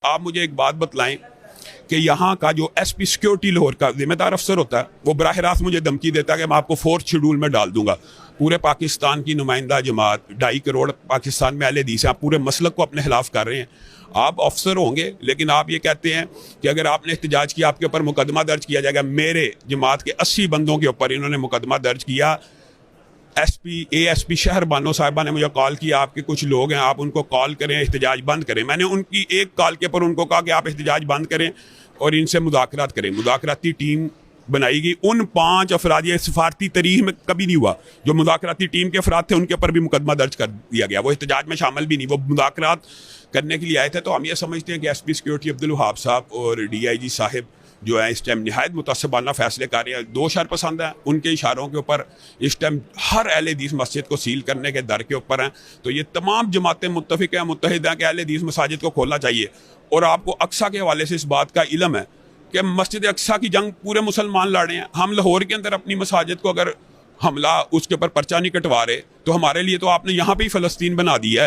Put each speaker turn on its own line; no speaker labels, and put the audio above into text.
आप मुझे एक बात बतलाएं कि यहाँ का जो एसपी सिक्योरिटी लाहौर का जिम्मेदार अफसर होता है वो बराह रास्त मुझे धमकी देता है कि मैं आपको 4th शेड्यूल में डाल दूंगा। पूरे पाकिस्तान की नुमाइंदा जमात 2.5 करोड़ पाकिस्तान में अहले हदीस हैं, आप पूरे मसलक को अपने खिलाफ कर रहे हैं। आप अफसर होंगे लेकिन आप ये कहते हैं कि अगर आपने एहतजाज किया आपके ऊपर मुकदमा दर्ज किया जाएगा। मेरे जमात के 80 बंदों के ऊपर इन्होंने मुकदमा दर्ज किया। एएसपी शहर बानो साहिबा ने मुझे कॉल किया, आपके कुछ लोग हैं, आप उनको कॉल करें, एहतजाज बंद करें। मैंने उनकी एक कॉल के पर उनको कहा कि आप एहतजाज बंद करें और इनसे मुज़ाकरात करें। मुज़ाकराती टीम बनाई गई। उन 5 अफराद, ये सफारती तारीख में कभी नहीं हुआ, जो मुज़ाकराती टीम के अफराद थे उनके ऊपर भी मुकदमा दर्ज कर दिया गया। वो एहतजाज में शामिल भी नहीं, वो मुज़ाकरात करने के लिए आए थे। तो हम ये समझते हैं कि एसपी सिक्योरिटी अब्दुल वहाब साहब और DIG साहिब जो है इस टाइम निहायत मुतअस्सिबाना फैसले कर रहे हैं। 2 शहर पसंद हैं, उनके इशारों के ऊपर इस टाइम हर अहले हदीस मस्जिद को सील करने के दर के ऊपर हैं। तो ये तमाम जमातें मुत्तफिक हैं, मुत्तहिद हैं कि अहले हदीस मसाजिद को खोलना चाहिए। और आपको अक्सा के हवाले से इस बात का इल्म है कि मस्जिद अक्सा की जंग पूरे मुसलमान लड़ रहे हैं। हम लाहौर के अंदर अपनी मसाजिद को अगर हमला उसके ऊपर पर्चा नहीं कटवा रहे तो हमारे लिए तो आपने यहाँ पर ही फ़लस्तीन बना दिया है।